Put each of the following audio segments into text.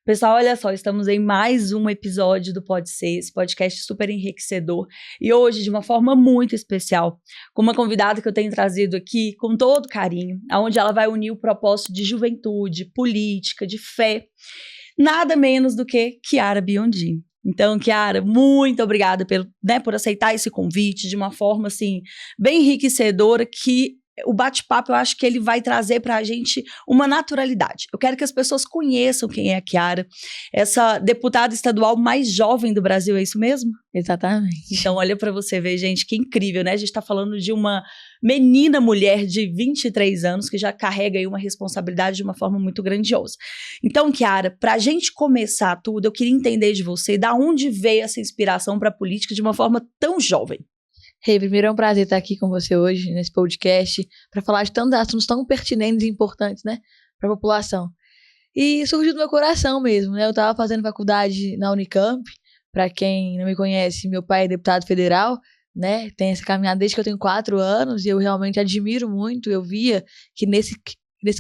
Pessoal, olha só, estamos em mais um episódio do Pode Ser, esse podcast super enriquecedor. E hoje, de uma forma muito especial, com uma convidada que eu tenho trazido aqui com todo carinho, onde ela vai unir o propósito de juventude, política, de fé, nada menos do que Chiara Biondi. Então, Chiara, muito obrigada por aceitar esse convite de uma forma, assim, bem enriquecedora, que o bate-papo, eu acho que ele vai trazer pra gente uma naturalidade. Eu quero que as pessoas conheçam quem é a Chiara, essa deputada estadual mais jovem do Brasil, é isso mesmo? Exatamente. Então, olha pra você ver, gente, que incrível, né? A gente tá falando de uma menina mulher de 23 anos que já carrega aí uma responsabilidade de uma forma muito grandiosa. Então, Chiara, pra gente começar tudo, eu queria entender de você, da onde veio essa inspiração pra política de uma forma tão jovem? Primeiro é um prazer estar aqui com você hoje, nesse podcast, para falar de tantos assuntos tão pertinentes e importantes, né, para a população. E surgiu do meu coração mesmo, né, eu estava fazendo faculdade na Unicamp, para quem não me conhece, meu pai é deputado federal, né, tem essa caminhada desde que eu tenho 4 anos, e eu realmente admiro muito, eu via que nesse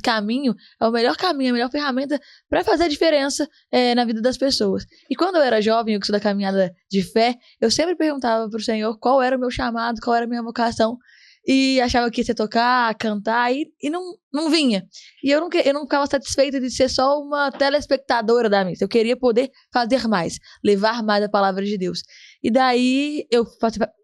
caminho é o melhor caminho, a melhor ferramenta para fazer a diferença na vida das pessoas. E quando eu era jovem, eu que sou da caminhada de fé, eu sempre perguntava pro Senhor qual era o meu chamado, qual era a minha vocação, e achava que ia ser tocar, cantar, e não vinha. E eu não ficava satisfeita de ser só uma telespectadora da missa, eu queria poder fazer mais, levar mais a palavra de Deus. E daí eu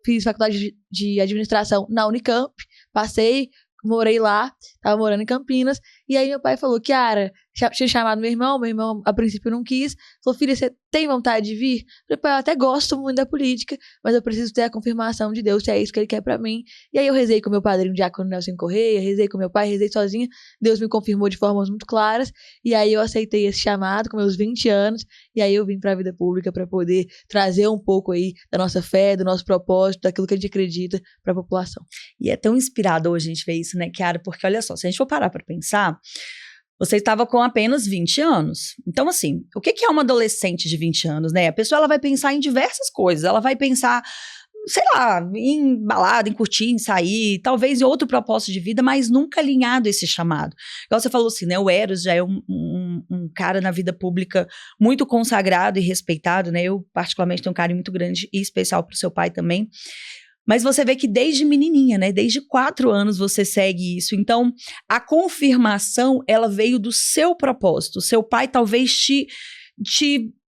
fiz faculdade de administração na Unicamp, passei, morei lá, tava morando em Campinas, e aí meu pai falou, Chiara, tinha chamado meu irmão a princípio não quis, falou, filha, você tem vontade de vir? Eu falei, pai, eu até gosto muito da política, mas eu preciso ter a confirmação de Deus, se é isso que ele quer pra mim. E aí eu rezei com meu padrinho diácono Nelson Correia, rezei com meu pai, rezei sozinha, Deus me confirmou de formas muito claras, e aí eu aceitei esse chamado com meus 20 anos, e aí eu vim pra vida pública pra poder trazer um pouco aí da nossa fé, do nosso propósito, daquilo que a gente acredita pra população. E é tão inspirador a gente ver isso, né, Chiara? Porque olha só, se a gente for parar pra pensar, você estava com apenas 20 anos. Então, assim, o que é uma adolescente de 20 anos, né? A pessoa ela vai pensar em diversas coisas. Ela vai pensar, sei lá, em balada, em curtir, em sair, talvez em outro propósito de vida, mas nunca alinhado a esse chamado. Igual você falou assim, né? O Eros já é um cara na vida pública muito consagrado e respeitado, né? Eu, particularmente, tenho um carinho muito grande e especial pro seu pai também. Mas você vê que desde menininha, né, desde 4 anos você segue isso. Então, a confirmação, ela veio do seu propósito. O seu pai talvez te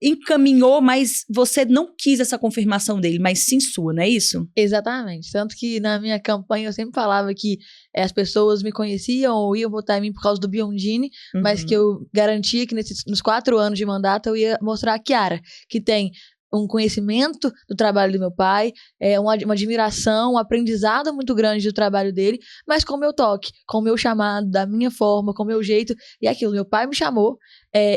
encaminhou, mas você não quis essa confirmação dele, mas sim sua, não é isso? Exatamente. Tanto que na minha campanha eu sempre falava que as pessoas me conheciam ou iam votar em mim por causa do Biondini, mas que eu garantia que nos 4 anos de mandato eu ia mostrar a Chiara, que tem um conhecimento do trabalho do meu pai, uma admiração, um aprendizado muito grande do trabalho dele, mas com o meu toque, com o meu chamado, da minha forma, com o meu jeito, e aquilo, meu pai me chamou,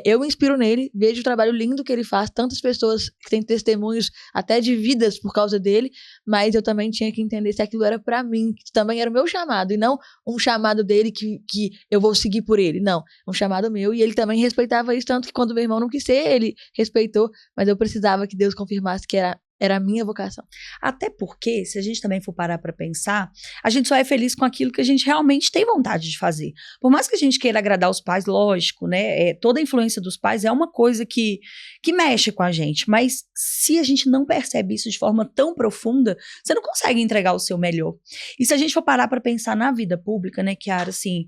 eu me inspiro nele, vejo o trabalho lindo que ele faz, tantas pessoas que têm testemunhos até de vidas por causa dele, mas eu também tinha que entender se aquilo era pra mim, que também era o meu chamado, e não um chamado dele que eu vou seguir por ele, não, um chamado meu, e ele também respeitava isso, tanto que quando meu irmão não quis ser, ele respeitou, mas eu precisava que Deus confirmasse que era a minha vocação. Até porque, se a gente também for parar para pensar, a gente só é feliz com aquilo que a gente realmente tem vontade de fazer. Por mais que a gente queira agradar os pais, lógico, né? Toda a influência dos pais é uma coisa que mexe com a gente, mas se a gente não percebe isso de forma tão profunda, você não consegue entregar o seu melhor. E se a gente for parar para pensar na vida pública, né, Chiara, assim,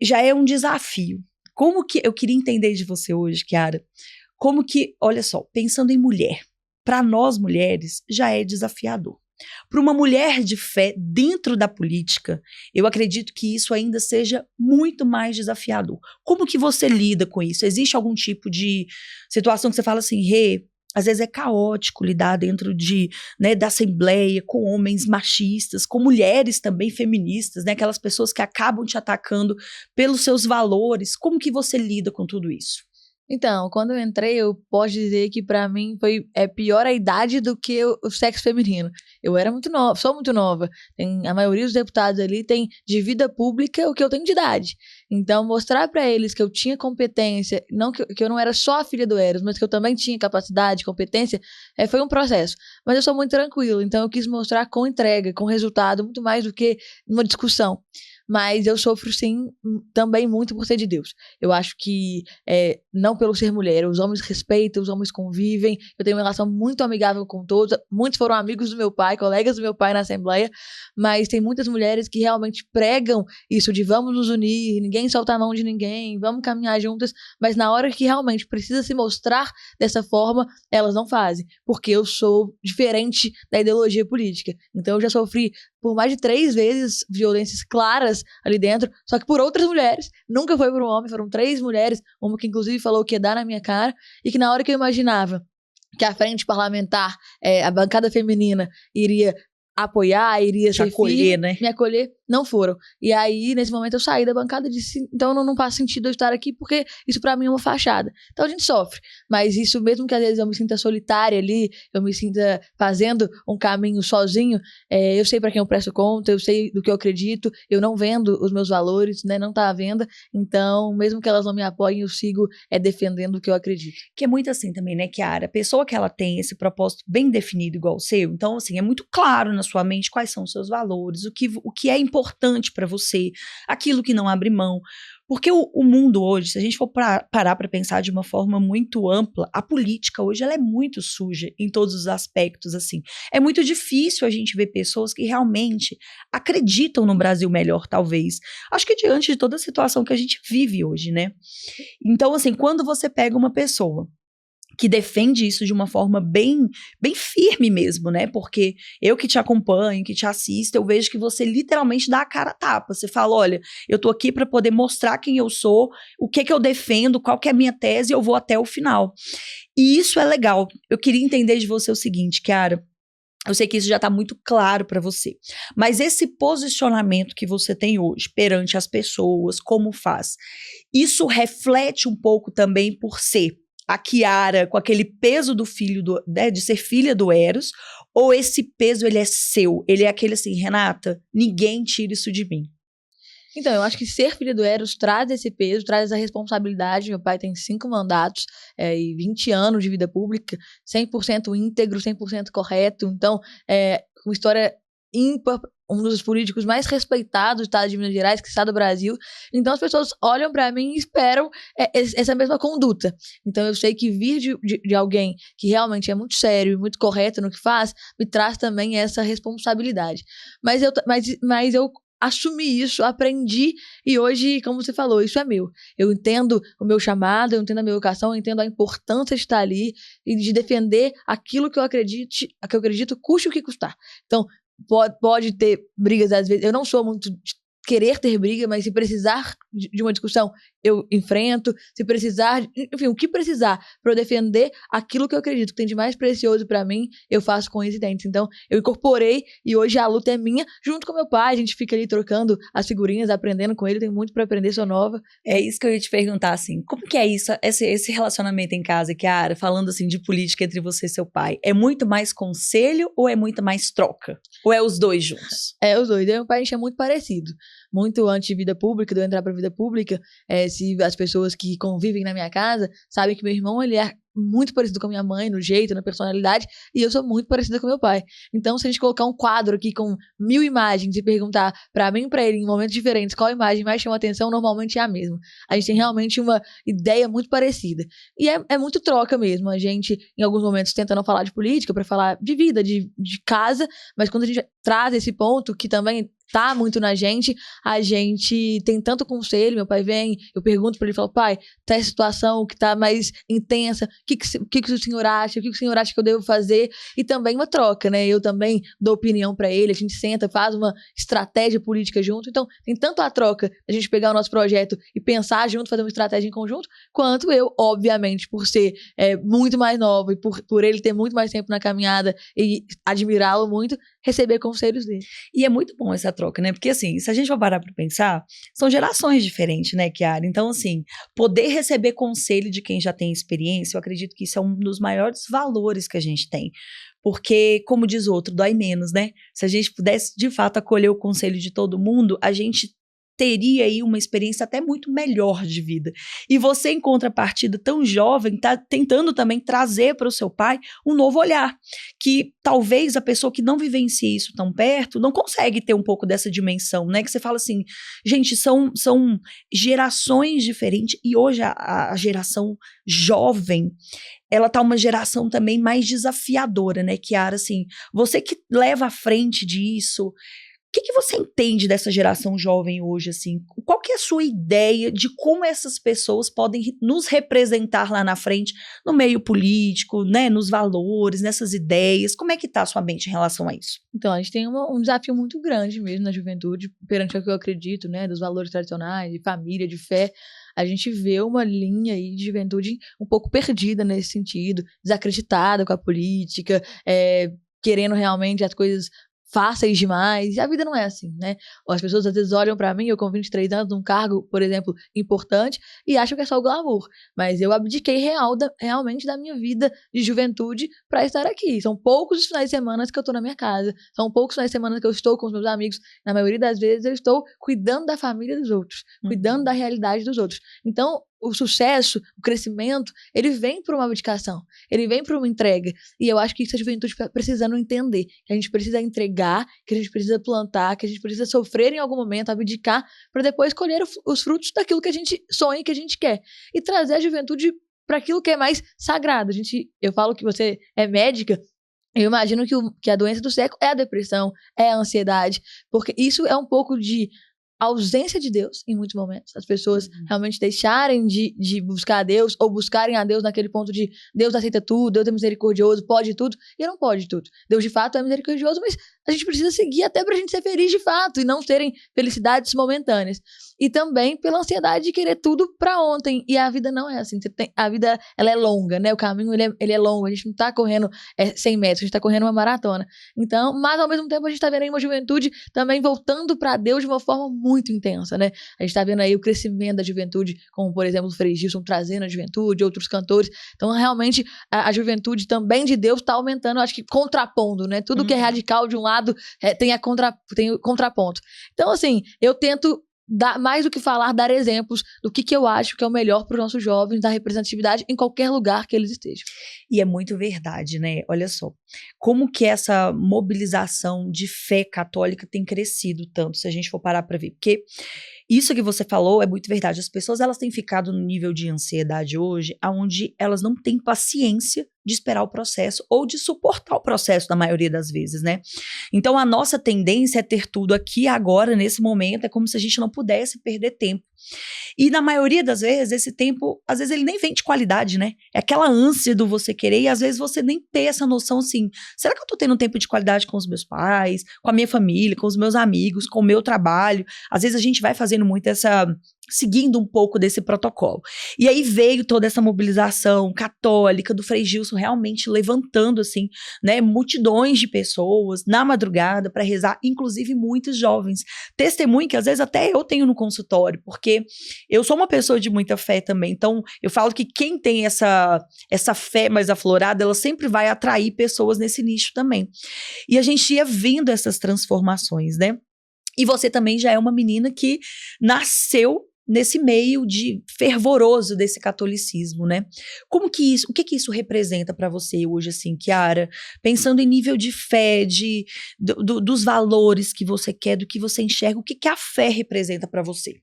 já é um desafio. Como que eu queria entender de você hoje, Chiara, como que, olha só, pensando em mulher, para nós mulheres já é desafiador. Para uma mulher de fé dentro da política, eu acredito que isso ainda seja muito mais desafiador. Como que você lida com isso? Existe algum tipo de situação que você fala assim, às vezes é caótico lidar dentro da assembleia com homens machistas, com mulheres também feministas, né, aquelas pessoas que acabam te atacando pelos seus valores. Como que você lida com tudo isso? Então, quando eu entrei, eu posso dizer que pra mim foi pior a idade do que o sexo feminino. Eu era muito nova, sou muito nova. A maioria dos deputados ali tem de vida pública o que eu tenho de idade. Então, mostrar pra eles que eu tinha competência, não que eu não era só a filha do Eros, mas que eu também tinha capacidade, competência, foi um processo. Mas eu sou muito tranquila, então eu quis mostrar com entrega, com resultado, muito mais do que numa discussão. mas eu sofro, sim, também muito por ser de Deus. Eu acho que, não pelo ser mulher, os homens respeitam, os homens convivem, eu tenho uma relação muito amigável com todos, muitos foram amigos do meu pai, colegas do meu pai na Assembleia, mas tem muitas mulheres que realmente pregam isso de vamos nos unir, ninguém solta a mão de ninguém, vamos caminhar juntas, mas na hora que realmente precisa se mostrar dessa forma, elas não fazem, porque eu sou diferente da ideologia política. Então eu já sofri por mais de 3 vezes violências claras ali dentro, só que por outras mulheres, nunca foi por um homem, foram 3 mulheres, uma que inclusive falou que ia dar na minha cara, e que na hora que eu imaginava que a frente parlamentar, a bancada feminina iria apoiar, iria ser firme, né? me acolher, não foram. E aí, nesse momento, eu saí da bancada e disse, então não faz sentido eu estar aqui, porque isso pra mim é uma fachada. Então a gente sofre, mas isso mesmo que às vezes eu me sinta solitária ali, eu me sinta fazendo um caminho sozinho, eu sei pra quem eu presto conta, eu sei do que eu acredito, eu não vendo os meus valores, né, não tá à venda, então mesmo que elas não me apoiem, eu sigo defendendo o que eu acredito. Que é muito assim também, né, Kiara? A pessoa que ela tem esse propósito bem definido igual o seu, então assim, é muito claro na sua mente quais são os seus valores, o que é importante para você, aquilo que não abre mão. Porque o mundo hoje, se a gente for parar para pensar de uma forma muito ampla, a política hoje ela é muito suja em todos os aspectos, assim. É muito difícil a gente ver pessoas que realmente acreditam no Brasil melhor, talvez. Acho que diante de toda a situação que a gente vive hoje, né? Então, assim, quando você pega uma pessoa que defende isso de uma forma bem, bem firme mesmo, né? Porque eu que te acompanho, que te assisto, eu vejo que você literalmente dá a cara a tapa. Você fala, olha, eu tô aqui para poder mostrar quem eu sou, o que eu defendo, qual que é a minha tese, eu vou até o final. E isso é legal. Eu queria entender de você o seguinte, Kiara. Eu sei que isso já está muito claro para você, mas esse posicionamento que você tem hoje perante as pessoas, como faz, isso reflete um pouco também por ser a Kiara com aquele peso do filho, de ser filha do Eros, ou esse peso ele é seu, ele é aquele assim, Renata, ninguém tira isso de mim. Então, eu acho que ser filha do Eros traz esse peso, traz essa responsabilidade. Meu pai tem 5 mandatos e 20 anos de vida pública, 100% íntegro, 100% correto. Então, uma história ímpar, um dos políticos mais respeitados do estado de Minas Gerais, que está do Brasil. Então, as pessoas olham para mim e esperam essa mesma conduta. Então, eu sei que vir de alguém que realmente é muito sério e muito correto no que faz, me traz também essa responsabilidade. Mas eu assumi isso, aprendi e hoje, como você falou, isso é meu. Eu entendo o meu chamado, eu entendo a minha vocação, eu entendo a importância de estar ali e de defender aquilo que eu acredito, custe o que custar. Então, pode ter brigas às vezes. Eu não sou muito de querer ter briga, mas se precisar de uma discussão, eu enfrento. Se precisar, enfim, o que precisar para eu defender aquilo que eu acredito que tem de mais precioso para mim, eu faço com unhas e dentes. Então, eu incorporei e hoje a luta é minha, junto com meu pai. A gente fica ali trocando as figurinhas, aprendendo com ele. Tem muito para aprender, sou nova. É isso que eu ia te perguntar, assim, como que é isso, esse relacionamento em casa, Kiara, falando assim de política entre você e seu pai? É muito mais conselho ou é muito mais troca? Ou é os dois juntos? É, os dois. Eu e meu pai, a gente é muito parecido. Muito antes de vida pública, de eu entrar pra vida pública, se as pessoas que convivem na minha casa sabem que meu irmão, ele é muito parecido com a minha mãe, no jeito, na personalidade, e eu sou muito parecida com meu pai. Então, se a gente colocar um quadro aqui com 1000 imagens e perguntar pra mim e pra ele, em momentos diferentes, qual imagem mais chama atenção, normalmente é a mesma. A gente tem realmente uma ideia muito parecida. E é muito troca mesmo. A gente, em alguns momentos, tenta não falar de política, pra falar de vida, de casa, mas quando a gente traz esse ponto, que também tá muito na gente, a gente tem tanto conselho. Meu pai vem, eu pergunto pra ele, falo, pai, tá essa situação que tá mais intensa, o que o senhor acha, o que o senhor acha que eu devo fazer, e também uma troca, né, eu também dou opinião pra ele, a gente senta, faz uma estratégia política junto. Então tem tanto a troca, a gente pegar o nosso projeto e pensar junto, fazer uma estratégia em conjunto, quanto eu, obviamente, por ser muito mais nova e por ele ter muito mais tempo na caminhada e admirá-lo muito, receber conselhos dele. E é muito bom essa troca, né? Porque assim, se a gente for parar pra pensar, são gerações diferentes, né, Kiara? Então, assim, poder receber conselho de quem já tem experiência, eu acredito que isso é um dos maiores valores que a gente tem. Porque, como diz o outro, dói menos, né? Se a gente pudesse, de fato, acolher o conselho de todo mundo, a gente teria aí uma experiência até muito melhor de vida. E você, em contrapartida, tão jovem, está tentando também trazer para o seu pai um novo olhar, que talvez a pessoa que não vivencia isso tão perto não consegue ter um pouco dessa dimensão, né? Que você fala assim, gente, são gerações diferentes, e hoje a geração jovem, ela tá uma geração também mais desafiadora, né, Kiara? Assim, você que leva à frente disso, o que você entende dessa geração jovem hoje, assim? Qual que é a sua ideia de como essas pessoas podem nos representar lá na frente, no meio político, né, nos valores, nessas ideias? Como é que tá a sua mente em relação a isso? Então, a gente tem um desafio muito grande mesmo na juventude, perante o que eu acredito, né, dos valores tradicionais, de família, de fé. A gente vê uma linha aí de juventude um pouco perdida nesse sentido, desacreditada com a política, querendo realmente as coisas fáceis demais, e a vida não é assim, né? As pessoas às vezes olham pra mim, eu com 23 anos, num cargo, por exemplo, importante, e acham que é só o glamour, mas eu abdiquei realmente da minha vida de juventude pra estar aqui. São poucos os finais de semana que eu tô na minha casa, são poucos os finais de semana que eu estou com os meus amigos, na maioria das vezes eu estou cuidando da família dos outros, cuidando da realidade dos outros. Então, o sucesso, o crescimento, ele vem por uma abdicação, ele vem por uma entrega. E eu acho que isso a juventude está precisando entender, que a gente precisa entregar, que a gente precisa plantar, que a gente precisa sofrer em algum momento, abdicar, para depois colher os frutos daquilo que a gente sonha e que a gente quer. E trazer a juventude para aquilo que é mais sagrado. Eu falo que você é médica, eu imagino que a doença do século é a depressão, é a ansiedade, porque isso é um pouco de ausência de Deus em muitos momentos. As pessoas realmente deixarem de buscar a Deus, ou buscarem a Deus naquele ponto de Deus aceita tudo, Deus é misericordioso, pode tudo, e não pode tudo. Deus de fato é misericordioso, mas a gente precisa seguir até pra gente ser feliz de fato, e não terem felicidades momentâneas. E também pela ansiedade de querer tudo pra ontem, e a vida não é assim. A vida, ela é longa, né? O caminho, ele é longo, a gente não tá correndo 100 metros, a gente tá correndo uma maratona. Então, mas ao mesmo tempo a gente tá vendo aí uma juventude também voltando pra Deus de uma forma muito intensa, né? A gente tá vendo aí o crescimento da juventude, como por exemplo o Frei Gilson trazendo a juventude, outros cantores. Então realmente a juventude também de Deus tá aumentando, eu acho que contrapondo, né? Tudo que é radical de um lado tem o contraponto. Então assim, eu tento mais do que falar, dar exemplos do que eu acho que é o melhor para os nossos jovens, da representatividade em qualquer lugar que eles estejam. E é muito verdade, né? Olha só, como que essa mobilização de fé católica tem crescido tanto, se a gente for parar para ver, porque isso que você falou é muito verdade. As pessoas, elas têm ficado no nível de ansiedade hoje, onde elas não têm paciência de esperar o processo ou de suportar o processo na maioria das vezes, né? Então a nossa tendência é ter tudo aqui agora, nesse momento, é como se a gente não pudesse perder tempo. E na maioria das vezes, esse tempo, às vezes ele nem vem de qualidade, né? É aquela ânsia do você querer, e às vezes você nem ter essa noção assim, será que eu tô tendo tempo de qualidade com os meus pais, com a minha família, com os meus amigos, com o meu trabalho? Às vezes a gente vai fazendo muito seguindo um pouco desse protocolo. E aí veio toda essa mobilização católica do Frei Gilson realmente levantando, assim, né, multidões de pessoas na madrugada para rezar, inclusive muitos jovens. Testemunho que às vezes até eu tenho no consultório, porque eu sou uma pessoa de muita fé também, então eu falo que quem tem essa fé mais aflorada, ela sempre vai atrair pessoas nesse nicho também. E a gente ia vendo essas transformações, né? E você também já é uma menina que nasceu nesse meio de fervoroso desse catolicismo, né? Como que isso, o que isso representa para você hoje, assim, Kiara? Pensando em nível de fé, dos valores que você quer, do que você enxerga, o que a fé representa para você?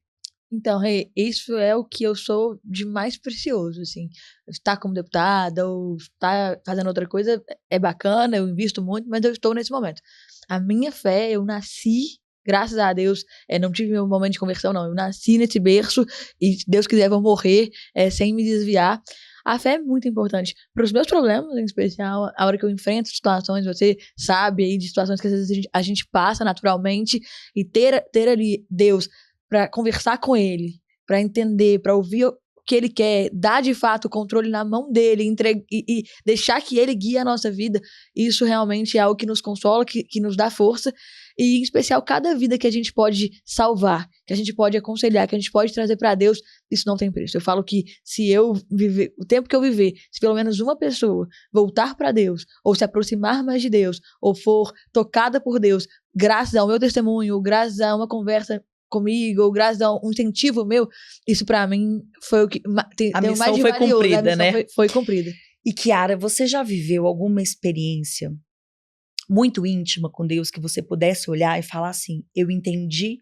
Então, isso é o que eu sou de mais precioso, assim. Estar como deputada ou estar fazendo outra coisa é bacana, eu invisto muito, mas eu estou nesse momento. A minha fé, eu nasci, graças a Deus, não tive meu momento de conversão, não. Eu nasci nesse berço e, se Deus quiser, vou morrer sem me desviar. A fé é muito importante. Para os meus problemas, em especial, a hora que eu enfrento situações, você sabe aí, de situações que às vezes a gente passa naturalmente, e ter ali Deus para conversar com Ele, para entender, para ouvir o que Ele quer, dar de fato o controle na mão dele, e deixar que Ele guie a nossa vida, isso realmente é algo que nos consola, que nos dá força. E, em especial, cada vida que a gente pode salvar, que a gente pode aconselhar, que a gente pode trazer para Deus, isso não tem preço. Eu falo que se eu viver, o tempo que eu viver, se pelo menos uma pessoa voltar para Deus, ou se aproximar mais de Deus, ou for tocada por Deus, graças ao meu testemunho, graças a uma conversa comigo, ou gratidão, um incentivo meu, isso pra mim foi o que A deu missão mais de foi valioso, cumprida, a missão né? foi cumprida. E Kiara, você já viveu alguma experiência muito íntima com Deus que você pudesse olhar e falar assim, eu entendi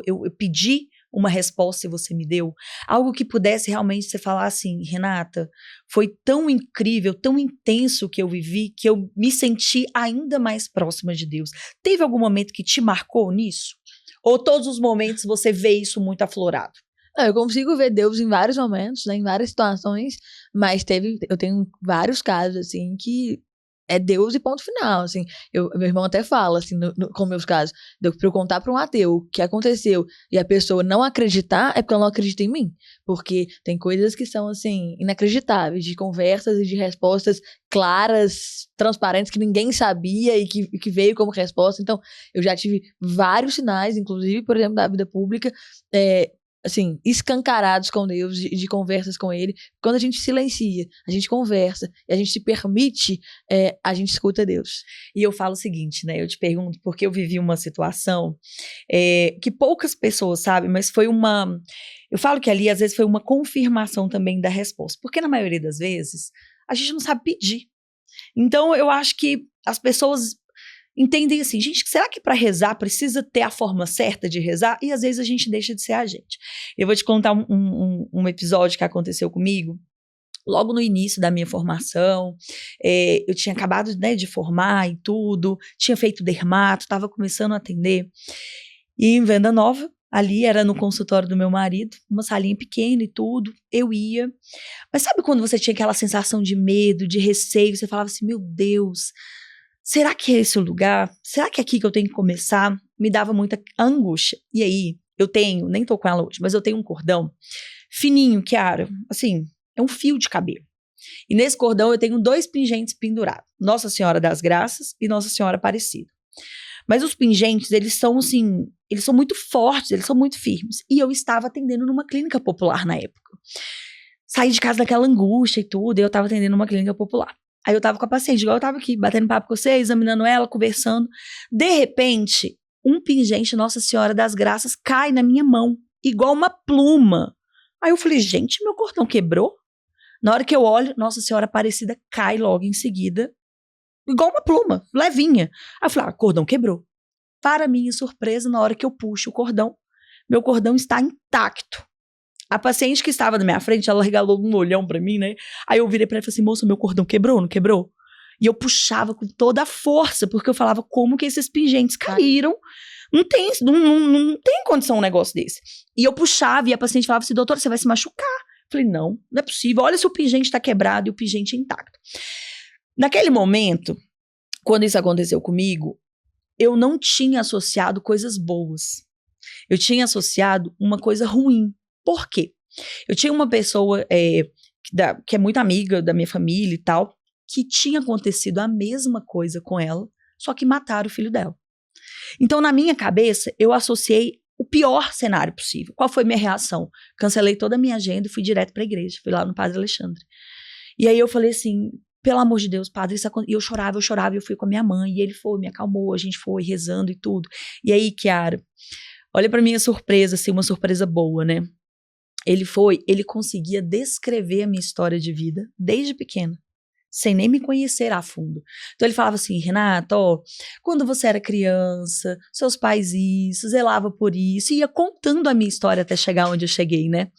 eu pedi uma resposta e você me deu? Algo que pudesse realmente você falar assim, Renata, foi tão incrível, tão intenso que eu vivi, que eu me senti ainda mais próxima de Deus. Teve algum momento que te marcou nisso? Ou todos os momentos você vê isso muito aflorado? Não, eu consigo ver Deus em vários momentos, né, em várias situações, mas eu tenho vários casos, assim, que é Deus e ponto final, assim. Meu irmão até fala, assim, com meus casos, pra eu contar pra um ateu o que aconteceu e a pessoa não acreditar, é porque ela não acredita em mim. Porque tem coisas que são, assim, inacreditáveis, de conversas e de respostas claras, transparentes, que ninguém sabia e que veio como resposta. Então, eu já tive vários sinais, inclusive, por exemplo, da vida pública, assim, escancarados com Deus, de conversas com Ele. Quando a gente silencia, a gente conversa, e a gente se permite, a gente escuta Deus. E eu falo o seguinte, né, eu te pergunto, porque eu vivi uma situação que poucas pessoas sabem, mas foi eu falo que ali, às vezes, foi uma confirmação também da resposta, porque na maioria das vezes, a gente não sabe pedir. Então, eu acho que as pessoas entendem assim, gente, será que para rezar precisa ter a forma certa de rezar? E às vezes a gente deixa de ser a gente. Eu vou te contar um episódio que aconteceu comigo, logo no início da minha formação. Eu tinha acabado, né, de formar e tudo, tinha feito dermato, estava começando a atender. E em Venda Nova, ali era no consultório do meu marido, uma salinha pequena e tudo, eu ia. Mas sabe quando você tinha aquela sensação de medo, de receio, você falava assim, meu Deus, será que é esse o lugar? Será que é aqui que eu tenho que começar? Me dava muita angústia. E aí, nem tô com ela hoje, mas eu tenho um cordão fininho, Kiara, assim, é um fio de cabelo. E nesse cordão eu tenho 2 pingentes pendurados, Nossa Senhora das Graças e Nossa Senhora Aparecida. Mas os pingentes, eles são assim, eles são muito fortes, eles são muito firmes. E eu estava atendendo numa clínica popular na época. Saí de casa daquela angústia e tudo, e eu estava atendendo numa clínica popular. Aí eu tava com a paciente, igual eu tava aqui, batendo papo com você, examinando ela, conversando. De repente, um pingente Nossa Senhora das Graças cai na minha mão, igual uma pluma. Aí eu falei, gente, meu cordão quebrou? Na hora que eu olho, Nossa Senhora Aparecida cai logo em seguida, igual uma pluma, levinha. Aí eu falei, cordão quebrou. Para minha surpresa, na hora que eu puxo o cordão, meu cordão está intacto. A paciente que estava na minha frente, ela regalou um olhão pra mim, né? Aí eu virei pra ela e falei assim, moça, meu cordão quebrou, não quebrou? E eu puxava com toda a força, porque eu falava, como que esses pingentes caíram? Não tem condição um negócio desse. E eu puxava e a paciente falava assim, doutora, você vai se machucar. Eu falei, não é possível. Olha se o pingente tá quebrado e o pingente é intacto. Naquele momento, quando isso aconteceu comigo, eu não tinha associado coisas boas. Eu tinha associado uma coisa ruim. Por quê? Eu tinha uma pessoa que é muito amiga da minha família e tal, que tinha acontecido a mesma coisa com ela, só que mataram o filho dela. Então, na minha cabeça, eu associei o pior cenário possível. Qual foi minha reação? Cancelei toda a minha agenda e fui direto para a igreja. Fui lá no Padre Alexandre. E aí eu falei assim, pelo amor de Deus, padre, e eu chorava, e eu fui com a minha mãe, e ele foi, me acalmou, a gente foi rezando e tudo. E aí, Kiara, olha pra minha surpresa, assim, uma surpresa boa, né? Ele conseguia descrever a minha história de vida desde pequena, sem nem me conhecer a fundo. Então ele falava assim, Renata, quando você era criança, seus pais isso, zelava por isso, e ia contando a minha história até chegar onde eu cheguei, né?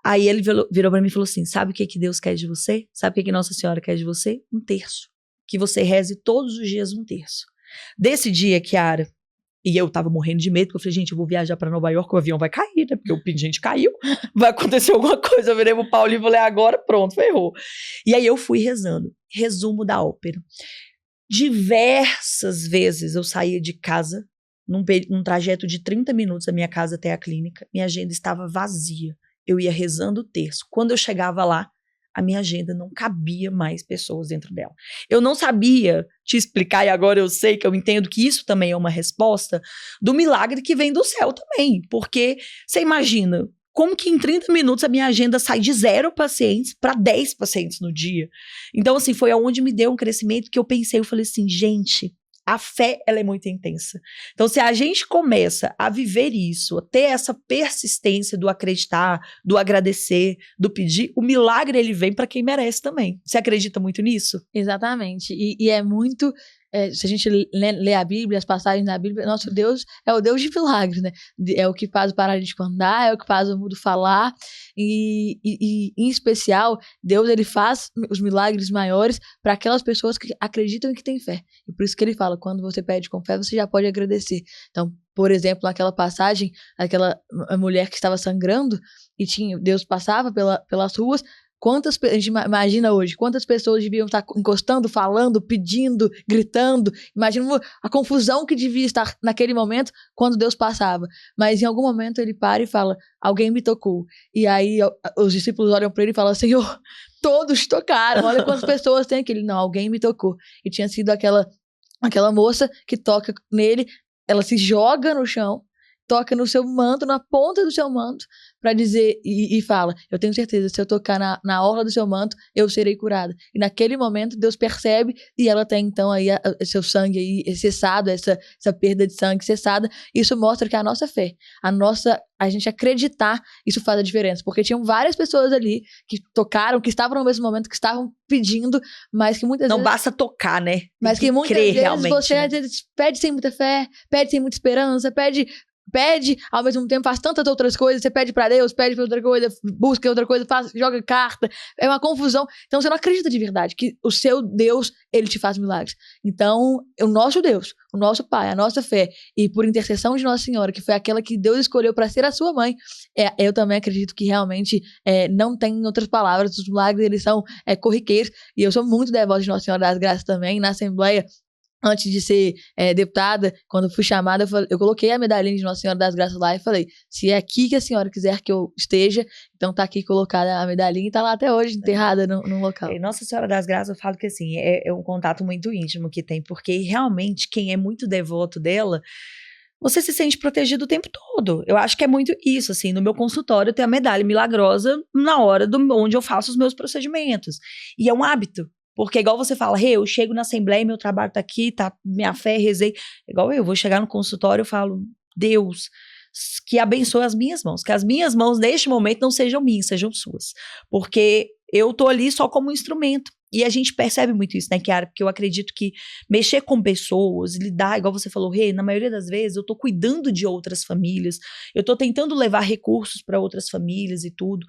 Aí ele virou pra mim e falou assim, sabe o que Deus quer de você? Sabe o que Nossa Senhora quer de você? 1/3. Que você reze todos os dias 1/3. Desse dia, Kiara, e eu tava morrendo de medo, porque eu falei, gente, eu vou viajar pra Nova York, o avião vai cair, né? Porque o pingente caiu, vai acontecer alguma coisa. Eu virei pro Paulinho e falei, agora pronto, ferrou. E aí eu fui rezando. Resumo da ópera. Diversas vezes eu saía de casa, num trajeto de 30 minutos da minha casa até a clínica, minha agenda estava vazia. Eu ia rezando o terço. Quando eu chegava lá, a minha agenda não cabia mais pessoas dentro dela. Eu não sabia te explicar, e agora eu sei que eu entendo que isso também é uma resposta do milagre que vem do céu também. Porque você imagina, como que em 30 minutos a minha agenda sai de 0 pacientes para 10 pacientes no dia. Então, assim, foi aonde me deu um crescimento que eu pensei, eu falei assim, gente, A fé, ela é muito intensa. Então, se a gente começa a viver isso, a ter essa persistência do acreditar, do agradecer, do pedir, o milagre, ele vem para quem merece também. Você acredita muito nisso? Exatamente. E é muito. Se a gente lê a Bíblia, as passagens da Bíblia, nosso Deus é o Deus de milagres, né? É o que faz o paralítico andar, é o que faz o mudo falar. E em especial, Deus ele faz os milagres maiores para aquelas pessoas que acreditam e que têm fé. E por isso que ele fala: quando você pede com fé, você já pode agradecer. Então, por exemplo, naquela passagem, aquela mulher que estava sangrando e Deus passava pelas ruas. A gente imagina hoje, quantas pessoas deviam estar encostando, falando, pedindo, gritando. Imagina a confusão que devia estar naquele momento quando Deus passava. Mas em algum momento ele para e fala: alguém me tocou. E aí os discípulos olham para ele e falam: Senhor, todos tocaram. Olha quantas pessoas tem aqui. Ele: não, alguém me tocou. E tinha sido aquela moça que toca nele, ela se joga no chão, toca no seu manto, na ponta do seu manto, para dizer, e fala: eu tenho certeza, se eu tocar na orla do seu manto, eu serei curada. E naquele momento, Deus percebe, e ela tem então aí seu sangue aí cessado, essa perda de sangue cessada. Isso mostra que a nossa fé, a gente acreditar, isso faz a diferença. Porque tinham várias pessoas ali que tocaram, que estavam no mesmo momento, que estavam pedindo, mas que muitas vezes... Não basta tocar, né? Mas que muitas vezes você, né? às vezes, pede sem muita fé, pede sem muita esperança, pede, ao mesmo tempo faz tantas outras coisas, você pede pra Deus, pede pra outra coisa, busca outra coisa, joga carta, é uma confusão. Então você não acredita de verdade que o seu Deus, ele te faz milagres. Então, o nosso Deus, o nosso Pai, a nossa fé, e por intercessão de Nossa Senhora, que foi aquela que Deus escolheu pra ser a sua mãe, eu também acredito que realmente não tem outras palavras, os milagres, eles são corriqueiros, e eu sou muito devota de Nossa Senhora das Graças também. Na Assembleia, antes de ser deputada, quando eu fui chamada, eu coloquei a medalhinha de Nossa Senhora das Graças lá e falei: se é aqui que a senhora quiser que eu esteja, então tá aqui colocada a medalhinha e tá lá até hoje, enterrada no local. Nossa Senhora das Graças, eu falo que assim, é um contato muito íntimo que tem, porque realmente quem é muito devoto dela, você se sente protegido o tempo todo. Eu acho que é muito isso, assim, no meu consultório eu tenho a medalha milagrosa na hora onde eu faço os meus procedimentos. E é um hábito. Porque igual você fala: eu chego na Assembleia, meu trabalho tá aqui, tá minha fé, rezei. Igual eu vou chegar no consultório, eu falo: Deus, que abençoe as minhas mãos. Que as minhas mãos, neste momento, não sejam minhas, sejam suas. Porque eu tô ali só como um instrumento. E a gente percebe muito isso, né, Kiara? Porque eu acredito que mexer com pessoas, lidar, igual você falou, na maioria das vezes eu tô cuidando de outras famílias, eu tô tentando levar recursos para outras famílias e tudo.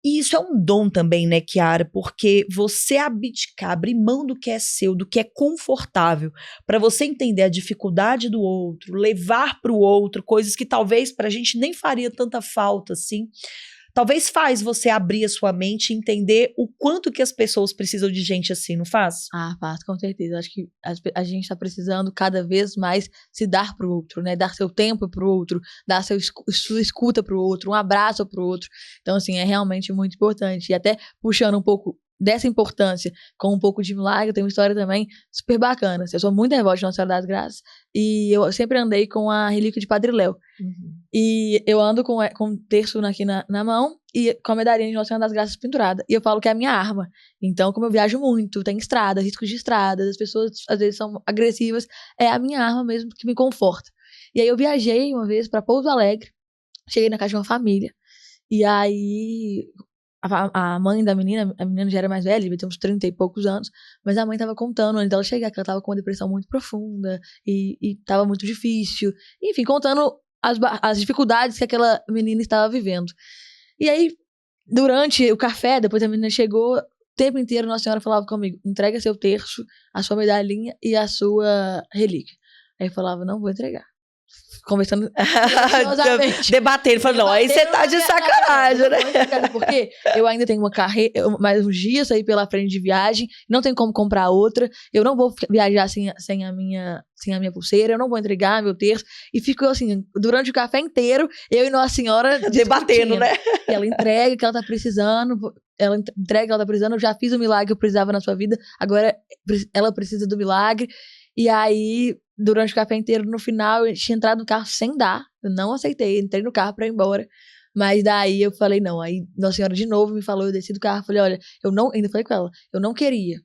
E isso é um dom também, né, Kiara? Porque você abdicar, abrir mão do que é seu, do que é confortável, para você entender a dificuldade do outro, levar para o outro coisas que talvez para a gente nem faria tanta falta assim, talvez faz você abrir a sua mente e entender o quanto que as pessoas precisam de gente assim, não faz? Faz, com certeza. Acho que a gente está precisando cada vez mais se dar pro outro, né? Dar seu tempo pro outro, dar sua escuta pro outro, um abraço pro outro. Então, assim, é realmente muito importante. E até puxando um pouco dessa importância com um pouco de milagre, tem uma história também super bacana. Eu sou muito devota de Nossa Senhora das Graças e eu sempre andei com a relíquia de Padre Léo. E eu ando com um terço aqui na mão e com a medalhinha de Nossa Senhora das Graças pendurada. E eu falo que é a minha arma. Então, como eu viajo muito, tem estrada, riscos de estrada, as pessoas às vezes são agressivas, é a minha arma mesmo que me conforta. E aí eu viajei uma vez para Pouso Alegre, cheguei na casa de uma família, e aí a mãe da menina, a menina já era mais velha, devia ter uns 30 e poucos anos, mas a mãe tava contando antes dela chegar que ela tava com uma depressão muito profunda e tava muito difícil. Enfim, contando as dificuldades que aquela menina estava vivendo. E aí, durante o café, depois a menina chegou, o tempo inteiro Nossa Senhora falava comigo: entrega seu terço, a sua medalhinha e a sua relíquia. Aí eu falava: não vou entregar. Conversando debatendo, falando: não, aí você tá de sacanagem, né? Porque eu ainda tenho uma carreira, mais uns dias aí pela frente de viagem, não tenho como comprar outra, eu não vou viajar sem a minha pulseira, eu não vou entregar meu terço, e fico assim, durante o café inteiro, eu e Nossa Senhora debatendo, né? E ela entrega o que ela tá precisando, eu já fiz o milagre que eu precisava na sua vida, agora ela precisa do milagre. E aí, durante o café inteiro, no final, eu tinha entrado no carro sem dar. Eu não aceitei, entrei no carro pra ir embora. Mas daí eu falei: não. Aí Nossa Senhora de novo me falou, eu desci do carro, falei: olha, ainda falei com ela, eu não queria.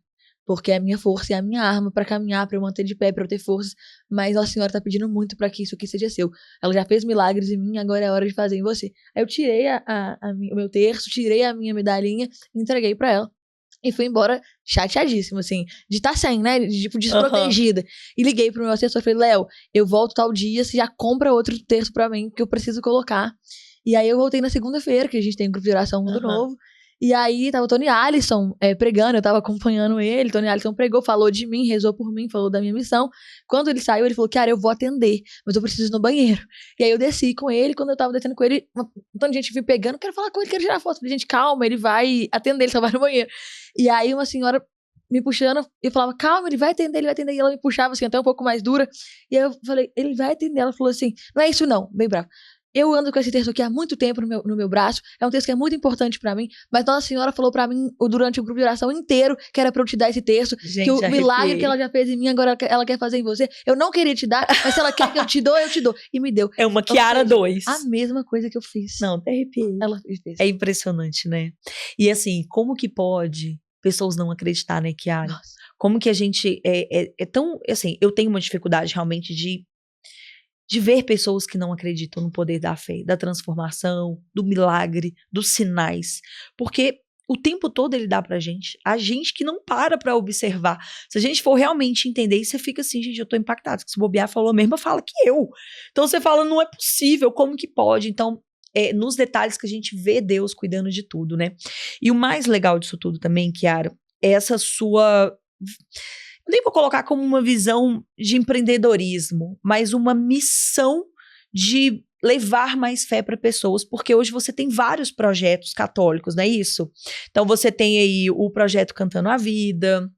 porque é a minha força e a minha arma pra caminhar, pra eu manter de pé, pra eu ter forças, mas Nossa Senhora tá pedindo muito pra que isso aqui seja seu. Ela já fez milagres em mim, agora é a hora de fazer em você. Aí eu tirei o meu terço, tirei a minha medalhinha e entreguei pra ela. E fui embora chateadíssima, assim, de estar sem, né, tipo, desprotegida. E liguei pro meu assessor e falei, Léo, eu volto tal dia, você já compra outro terço pra mim, que eu preciso colocar. E aí eu voltei na segunda-feira, que a gente tem um grupo de oração Mundo Novo. E aí tava o Tony Alisson pregando, eu tava acompanhando ele. Tony Alisson pregou, falou de mim, rezou por mim, falou da minha missão. Quando ele saiu, ele falou, cara, eu vou atender, mas eu preciso ir no banheiro. E aí eu desci com ele, quando eu tava descendo com ele, um tanto de gente me pegando, quero falar com ele, quero tirar foto. Eu falei, gente, calma, ele vai atender, ele só vai no banheiro. E aí uma senhora me puxando, eu falava, calma, ele vai atender, ele vai atender. E ela me puxava assim, até um pouco mais dura. E aí eu falei, ele vai atender. Ela falou assim, não é isso não, bem bravo. Eu ando com esse texto aqui há muito tempo no meu braço, é um texto que é muito importante pra mim, mas Nossa Senhora falou pra mim durante o grupo de oração inteiro que era pra eu te dar esse texto, gente, que o milagre que ela já fez em mim, agora ela quer fazer em você. Eu não queria te dar, mas se ela quer que eu te dou, eu te dou. E me deu. É uma Kiara 2. A mesma coisa que eu fiz. Não, até arrepiei. Ela fez. É impressionante, né? E assim, como que pode pessoas não acreditar, né, Kiara? Nossa. Como que a gente é tão... Assim, eu tenho uma dificuldade realmente de ver pessoas que não acreditam no poder da fé, da transformação, do milagre, dos sinais. Porque o tempo todo ele dá pra gente. A gente que não para observar. Se a gente for realmente entender, e você fica assim, gente, eu tô impactado. Se bobear falou a mesma fala que eu. Então você fala, não é possível, como que pode? Então, nos detalhes que a gente vê Deus cuidando de tudo, né? E o mais legal disso tudo também, Kiara, é essa sua... nem vou colocar como uma visão de empreendedorismo, mas uma missão de levar mais fé para pessoas, porque hoje você tem vários projetos católicos, não é isso? Então você tem aí o projeto Cantando a Vida,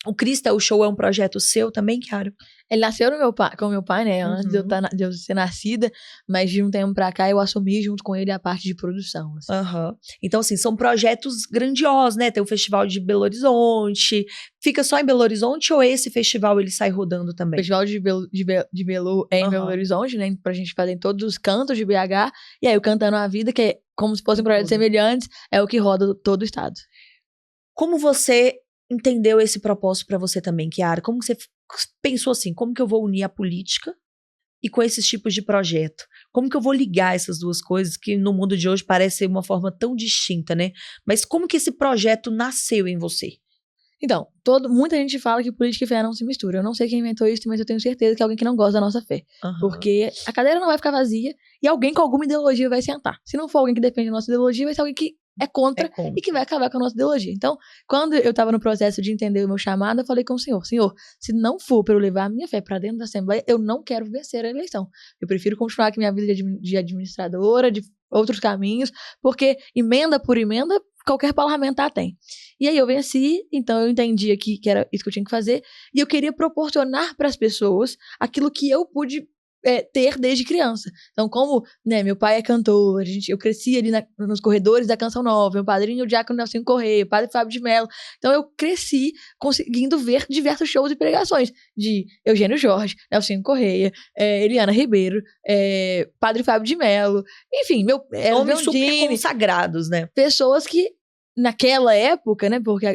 o Cristo é o Show é um projeto seu também, Kiara? Ele nasceu com meu pai, né? Antes de eu ser nascida, mas de um tempo pra cá eu assumi junto com ele a parte de produção. Assim. Então, assim, são projetos grandiosos, né? Tem o Festival de Belo Horizonte. Fica só em Belo Horizonte ou esse festival ele sai rodando também? O Festival de Belo é em Belo Horizonte, né? Pra gente fazer em todos os cantos de BH. E aí o Cantando a Vida, que é como se fossem projetos semelhantes, é o que roda todo o estado. Como você entendeu esse propósito pra você também, Kiara? Como você pensou assim, como que eu vou unir a política e com esses tipos de projeto? Como que eu vou ligar essas duas coisas que no mundo de hoje parece ser uma forma tão distinta, né? Mas como que esse projeto nasceu em você? Então, muita gente fala que política e fé não se misturam. Eu não sei quem inventou isso, mas eu tenho certeza que é alguém que não gosta da nossa fé. Porque a cadeira não vai ficar vazia e alguém com alguma ideologia vai sentar. Se não for alguém que defende a nossa ideologia, vai ser alguém que é contra e que vai acabar com a nossa ideologia. Então, quando eu estava no processo de entender o meu chamado, eu falei com o Senhor, se não for para eu levar a minha fé para dentro da Assembleia, eu não quero vencer a eleição. Eu prefiro continuar com minha vida de administradora, de outros caminhos, porque emenda por emenda, qualquer parlamentar tem. E aí eu venci, então eu entendi aqui que era isso que eu tinha que fazer, e eu queria proporcionar para as pessoas aquilo que eu pude ter desde criança. Então, como meu pai é cantor, eu cresci ali nos corredores da Canção Nova, meu padrinho é o diácono Nelson Correia, o padre Fábio de Mello. Então, eu cresci conseguindo ver diversos shows e pregações de Eugênio Jorge, Nelson Correia, Eliana Ribeiro, padre Fábio de Mello, enfim, nomes super consagrados, né? Pessoas que naquela época, né, porque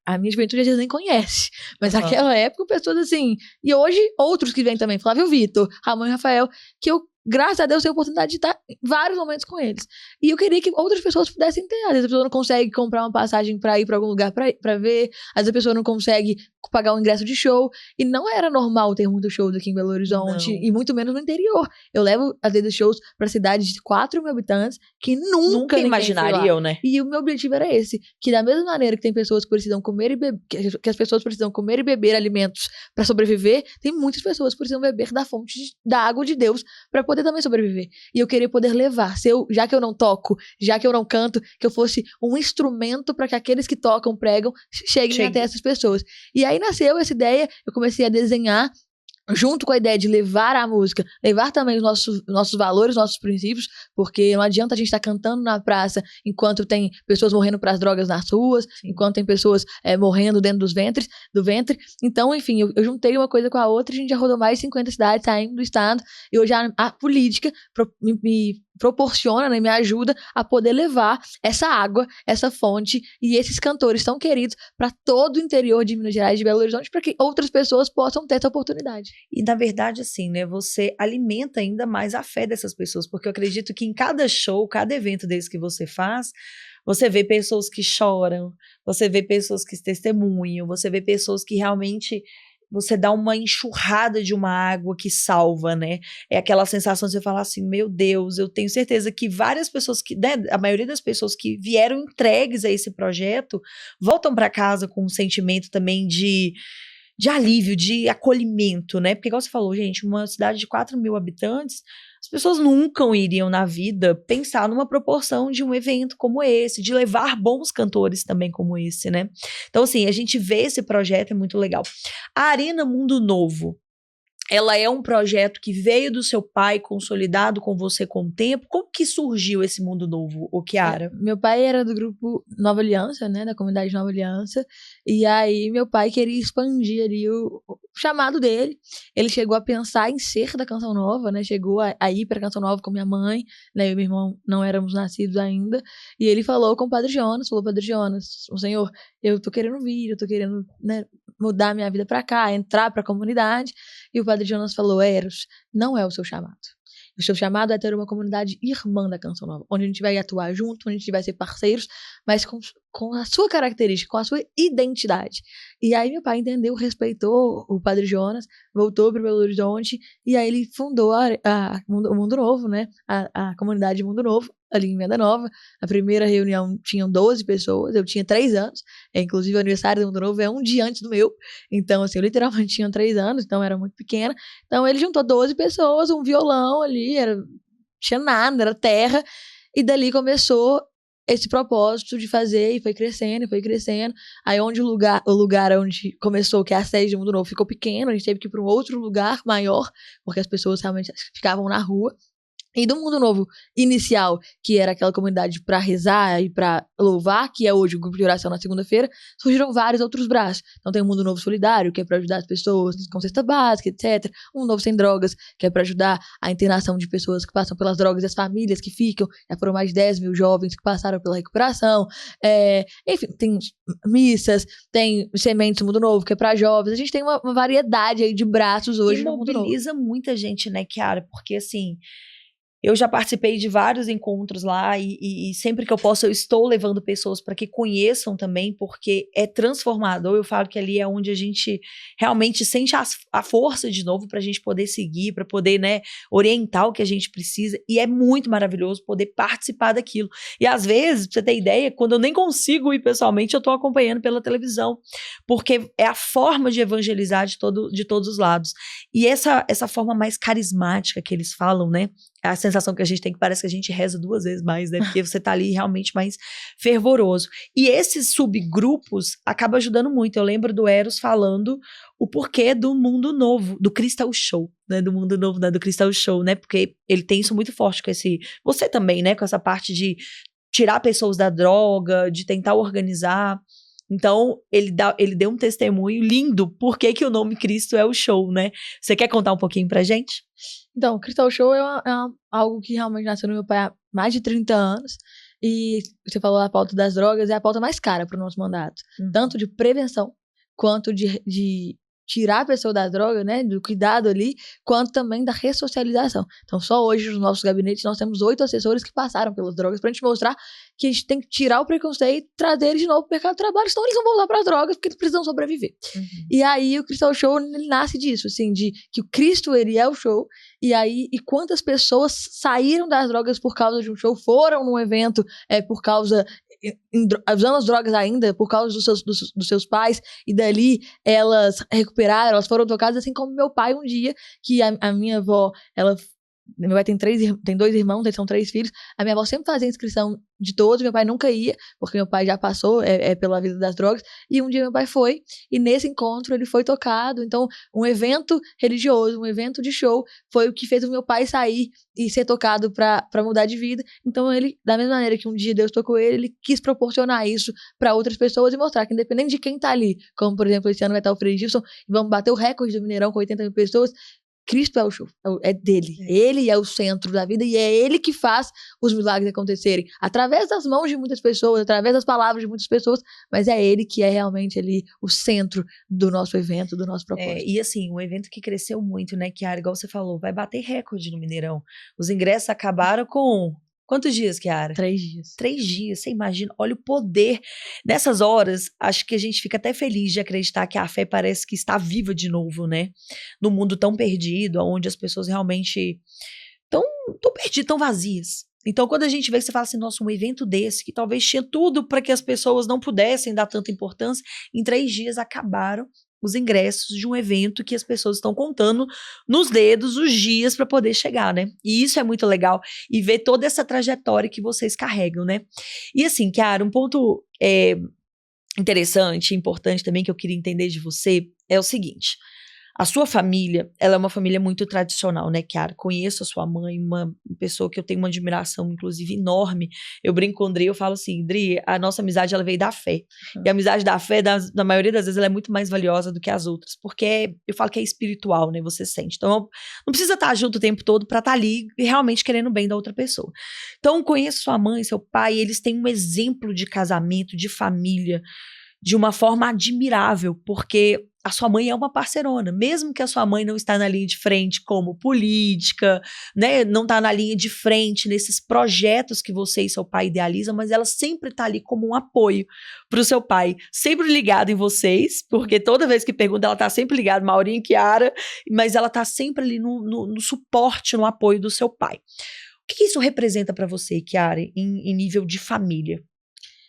a minha juventude às vezes nem conhece, mas naquela época pessoas assim, e hoje outros que vêm também, Flávio Vitor, Ramon e Rafael, que eu, graças a Deus, tenho a oportunidade de estar em vários momentos com eles. E eu queria que outras pessoas pudessem ter. Às vezes a pessoa não consegue comprar uma passagem pra ir pra algum lugar pra ver, às vezes a pessoa não consegue pagar um ingresso de show, e não era normal ter muitos shows aqui em Belo Horizonte, e muito menos no interior. Eu levo, às vezes, shows pra cidades de 4 mil habitantes que nunca imaginariam, né? E o meu objetivo era esse, que da mesma maneira que tem pessoas que precisam comer e beber, que as pessoas precisam comer e beber alimentos pra sobreviver, tem muitas pessoas que precisam beber da fonte da água de Deus pra poder também sobreviver. E eu queria poder levar, já que eu não toco, já que eu não canto, que eu fosse um instrumento para que aqueles que tocam, pregam, cheguem até essas pessoas. E aí nasceu essa ideia, eu comecei a desenhar junto com a ideia de levar a música, levar também os nossos valores, nossos princípios, porque não adianta a gente estar cantando na praça enquanto tem pessoas morrendo para as drogas nas ruas, enquanto tem pessoas morrendo dentro do ventre. Então, enfim, eu juntei uma coisa com a outra, a gente já rodou mais de 50 cidades saindo do estado, e hoje a política me proporciona, né, me ajuda a poder levar essa água, essa fonte e esses cantores tão queridos para todo o interior de Minas Gerais, de Belo Horizonte, para que outras pessoas possam ter essa oportunidade. E na verdade, assim, né, você alimenta ainda mais a fé dessas pessoas, porque eu acredito que em cada show, cada evento desse que você faz, você vê pessoas que choram, você vê pessoas que testemunham, você vê pessoas que realmente você dá uma enxurrada de uma água que salva, né? É aquela sensação de você falar assim, meu Deus, eu tenho certeza que várias pessoas que, né, a maioria das pessoas que vieram entregues a esse projeto voltam para casa com um sentimento também de alívio, de acolhimento, né? Porque, igual você falou, gente, uma cidade de 4 mil habitantes, as pessoas nunca iriam na vida pensar numa proporção de um evento como esse, de levar bons cantores também como esse, né? Então, assim, a gente vê esse projeto, é muito legal. A Arena Mundo Novo, ela é um projeto que veio do seu pai, consolidado com você com o tempo. Como que surgiu esse Mundo Novo, Kiara? Meu pai era do grupo Nova Aliança, né, da comunidade Nova Aliança, e aí meu pai queria expandir ali o chamado dele. Ele chegou a pensar em ser da Canção Nova, né, chegou a ir para a Canção Nova com minha mãe, né, eu e meu irmão não éramos nascidos ainda, e ele falou com o Padre Jonas, Padre Jonas, o senhor, eu tô querendo vir, eu tô querendo, né, mudar minha vida para cá, entrar para a comunidade, e o Padre Jonas falou, Eros, não é o seu chamado. O seu chamado é ter uma comunidade irmã da Canção Nova, onde a gente vai atuar junto, onde a gente vai ser parceiros, mas com a sua característica, com a sua identidade. E aí meu pai entendeu, respeitou o Padre Jonas, voltou para Belo Horizonte, e aí ele fundou o Mundo Novo, né? A comunidade Mundo Novo, ali em Venda Nova. A primeira reunião tinham 12 pessoas, eu tinha 3 anos, inclusive o aniversário do Mundo Novo é um dia antes do meu, então assim, eu literalmente tinha 3 anos, então era muito pequena, então ele juntou 12 pessoas, um violão ali, tinha nada, era terra, e dali começou esse propósito de fazer, e foi crescendo, aí onde o lugar onde começou, que é a sede do Mundo Novo, ficou pequeno, a gente teve que ir para um outro lugar maior, porque as pessoas realmente ficavam na rua. E do Mundo Novo inicial, que era aquela comunidade para rezar e para louvar, que é hoje o grupo de oração na segunda-feira, surgiram vários outros braços. Então tem o Mundo Novo Solidário, que é para ajudar as pessoas com cesta básica, etc. O Mundo Novo Sem Drogas, que é para ajudar a internação de pessoas que passam pelas drogas e as famílias que ficam. Já foram mais de 10 mil jovens que passaram pela recuperação. Enfim, tem missas, tem Sementes do Mundo Novo, que é para jovens. A gente tem uma variedade aí de braços hoje no Mundo Novo. E mobiliza muita gente, né, Kiara? Porque assim, eu já participei de vários encontros lá e sempre que eu posso eu estou levando pessoas para que conheçam também, porque é transformador. Eu falo que ali é onde a gente realmente sente a força de novo para a gente poder seguir, para poder, né, orientar o que a gente precisa, e é muito maravilhoso poder participar daquilo. E às vezes, pra você ter ideia, quando eu nem consigo ir pessoalmente, eu estou acompanhando pela televisão, porque é a forma de evangelizar de todos os lados. E essa forma mais carismática que eles falam, né, a sensação que a gente tem que parece que a gente reza 2 vezes mais, né? Porque você tá ali realmente mais fervoroso. E esses subgrupos acabam ajudando muito. Eu lembro do Eros falando o porquê do Mundo Novo, do Crystal Show, né? Do Mundo Novo, né? Do Crystal Show, né? Porque ele tem isso muito forte com esse... Você também, né? Com essa parte de tirar pessoas da droga, de tentar organizar. Então, ele deu um testemunho lindo por que o nome Cristo é o show, né? Você quer contar um pouquinho pra gente? Então, o Crystal Show é algo que realmente nasceu no meu pai há mais de 30 anos. E você falou a pauta das drogas, é a pauta mais cara para o nosso mandato. Tanto de prevenção, quanto de tirar a pessoa da droga, né, do cuidado ali, quanto também da ressocialização. Então, só hoje, nos nossos gabinetes, nós temos 8 assessores que passaram pelas drogas, pra gente mostrar que a gente tem que tirar o preconceito e trazer eles de novo pro mercado de trabalho, senão eles vão voltar para as drogas, porque eles precisam sobreviver. E aí, o Crystal Show, ele nasce disso, assim, de que o Cristo, ele é o show, e quantas pessoas saíram das drogas por causa de um show, foram num evento por causa... usando as drogas ainda por causa dos seus pais, e dali elas recuperaram, elas foram tocadas, assim como meu pai um dia, que a minha avó, meu pai tem 2 irmãos, eles são 3 filhos, a minha avó sempre fazia inscrição de todos, meu pai nunca ia, porque meu pai já passou pela vida das drogas, e um dia meu pai foi, e nesse encontro ele foi tocado. Então um evento religioso, um evento de show, foi o que fez o meu pai sair e ser tocado pra mudar de vida. Então ele, da mesma maneira que um dia Deus tocou ele quis proporcionar isso pra outras pessoas e mostrar que independente de quem tá ali, como por exemplo esse ano vai estar o Frei Gilson, e vamos bater o recorde do Mineirão com 80 mil pessoas, Cristo é o show, é dele. Ele é o centro da vida e é ele que faz os milagres acontecerem. Através das mãos de muitas pessoas, através das palavras de muitas pessoas, mas é ele que é realmente ali o centro do nosso evento, do nosso propósito. E assim, um evento que cresceu muito, né, Kiara? Igual você falou, vai bater recorde no Mineirão. Os ingressos acabaram com... Quantos dias, Kiara? 3 dias. 3 dias, você imagina, olha o poder. Nessas horas, acho que a gente fica até feliz de acreditar que a fé parece que está viva de novo, né? No mundo tão perdido, onde as pessoas realmente estão perdidas, tão vazias. Então, quando a gente vê que você fala assim, nossa, um evento desse, que talvez tinha tudo para que as pessoas não pudessem dar tanta importância, em 3 dias acabaram os ingressos de um evento que as pessoas estão contando nos dedos os dias para poder chegar, né? E isso é muito legal, e ver toda essa trajetória que vocês carregam, né? E assim, Kiara, um ponto interessante, importante também, que eu queria entender de você, é o seguinte: a sua família, ela é uma família muito tradicional, né, Kiara? Conheço a sua mãe, uma pessoa que eu tenho uma admiração, inclusive, enorme. Eu brinco com o Dri, eu falo assim, Dri, a nossa amizade, ela veio da fé. E a amizade da fé, na maioria das vezes, ela é muito mais valiosa do que as outras, porque eu falo que é espiritual, né, você sente. Então, não precisa estar junto o tempo todo pra estar ali realmente querendo o bem da outra pessoa. Então, conheço sua mãe, seu pai, eles têm um exemplo de casamento, de família, de uma forma admirável, porque a sua mãe é uma parceirona, mesmo que a sua mãe não está na linha de frente como política, né, não está na linha de frente nesses projetos que você e seu pai idealizam, mas ela sempre está ali como um apoio para o seu pai, sempre ligado em vocês, porque toda vez que pergunta, ela está sempre ligada, Maurinho e Kiara, mas ela está sempre ali no suporte, no apoio do seu pai. O que isso representa para você, Kiara, em nível de família?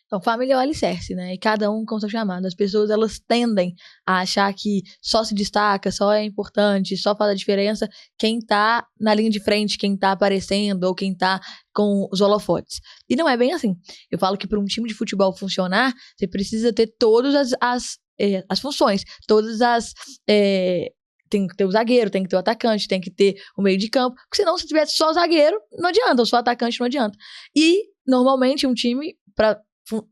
Então, família é o alicerce, né? E cada um com seu chamado. As pessoas, elas tendem a achar que só se destaca, só é importante, só faz a diferença quem tá na linha de frente, quem tá aparecendo ou quem tá com os holofotes. E não é bem assim. Eu falo que para um time de futebol funcionar, você precisa ter todas as funções, todas as... tem que ter o zagueiro, tem que ter o atacante, tem que ter o meio de campo, porque senão se tivesse só o zagueiro, não adianta, ou só o atacante, não adianta. E, normalmente, um time,